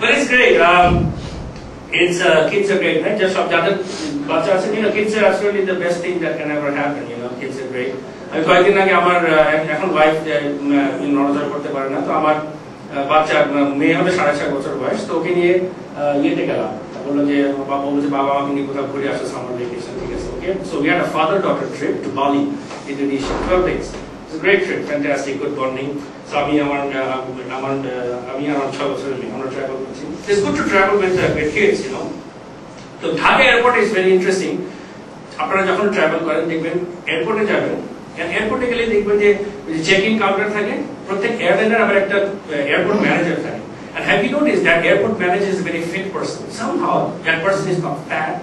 But it's great. It's kids are great, right? Just kids are absolutely the best thing that can ever happen. Kids are great. আমি কয়েকদিন আগে আমার এখন wife নড়াচড়া করতে পারে না, তো আমার বাচ্চা মেয়ে হবে 6.5 বছর বয়স, তো ওকে নিয়ে ইয়েতে গেলাম। বললো যে বাবা আমাকে নিয়ে কোথাও ঘুরে আসো সামার ভ্যাকেশন, ঠিক আছে ওকে। So we had a father-daughter trip to Bali, Indonesia, 12 days. It's a great trip, fantastic, good bonding. So আমি আমার 6 বছরের মেয়ে, আমরা ট্রাভেল করছি। It's good to travel with kids, তো Dhaka airport is very interesting. আপনারা যখন ট্রাভেল করেন দেখবেন এয়ারপোর্টে যাবেন, এয়ারপোর্টে গেলে দেখবেন যে চেক ইন কাউন্টার থাকে, প্রত্যেক এয়ারলাইনের আবার একটা এয়ারপোর্ট ম্যানেজার থাকে। And have you noticed that airport manager is a very fit person? Somehow that person is not fat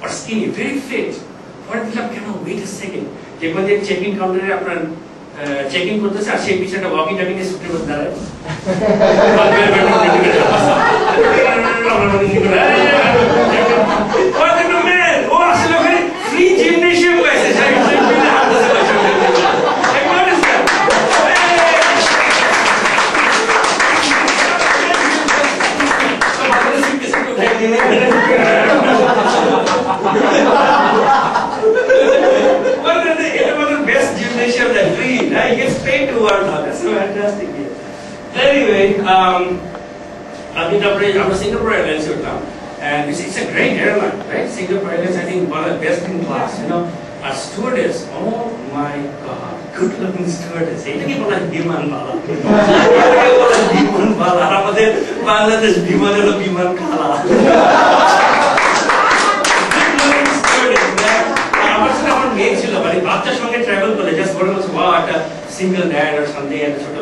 or skinny, very fit. Or wait a second. দেখবেন যে check in কাউন্টারে আপনার check in করতেছে আর সেই পিছনে ওয়াকি টাকি নিয়ে সুটে করে দাঁড়ায়। ও আসলে ওখানে ফ্রি জিমনেশিয়াম পাইছে। He gets paid to work now. That's so fantastic. Anyway, I'm Singapore Airlines now, and it's a great airline, right? Singapore Airlines, I think, one of the best in class. A stewardess. Oh my God, good-looking stewardess. It's like Biman Bala. Biman Bala. Amader Bangladesh Biman elo Biman Kala. বাচ্চার সঙ্গে travel করলে just বড় বলছে wow একটা single dad আর something একটা ছোট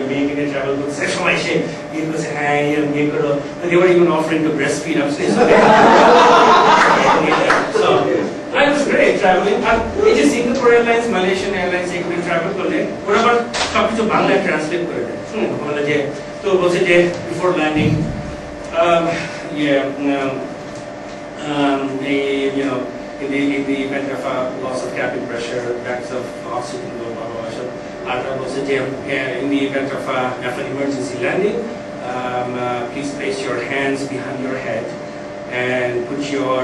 মেয়েকে নিয়ে ট্রাভেল করছে, সময় এসে ইয়ে করছে হ্যাঁ ইয়ে করো, they were even offering to breastfeed. I'm saying so I was great traveling. আর এই যে সিঙ্গাপুর এয়ারলাইন্স, মালয়েশিয়ান এয়ারলাইন্স এগুলো ট্রাভেল করলে ওরা আবার সবকিছু বাংলায় ট্রান্সলেট করে দেয়। বলে যে তো বলছে যে before landing in the event of a loss of cabin pressure, bags of oxygen low, in the event of an emergency landing, please place your hands behind your head and put your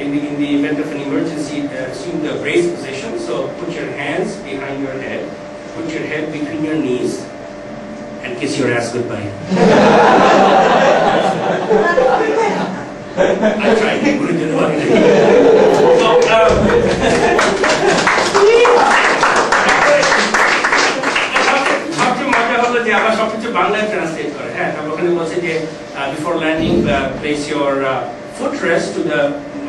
in the event of an emergency, assume the raised position. So put your hands behind your head, put your head between your knees, and kiss your ass goodbye. I tried to put it in one. So, আবার সবকিছু বাংলায় translate করে। হ্যাঁ, ওখানে বলছে যে before landing, place your footrest to the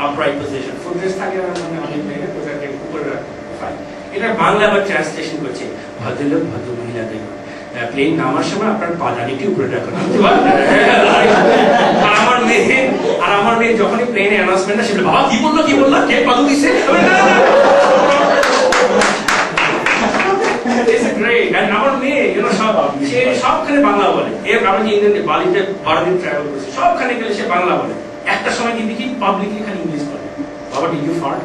upright position. Footrest থাকে মানে অনেক জায়গায় ওটাকে উপরে রাখো। ফাইন। এটা বাংলা আবার ট্রান্সলেশন করছে। ভদ্রলোক ভদ্র মহিলাদের প্লেন নামার সময় আপনার পাদানিটি উপরে রাখুন। আর আমার মেয়ে যখনই প্লেনে অ্যানাউন্সমেন্ট না, সেটা বাবা কি বললো কে পাদু দিছে। আমার মেয়ে সবখানে বাংলা বলে। আমরা যে ইন্ডিয়ান বালিতে 12 দিন ট্রাভেল করছি, সবখানে গেলে সে বাংলা বলে। একটা সময় কি দেখি পাবলিকলি খালি ইংলিশ বলে। বাবা ডিড ইউ ফার্ট?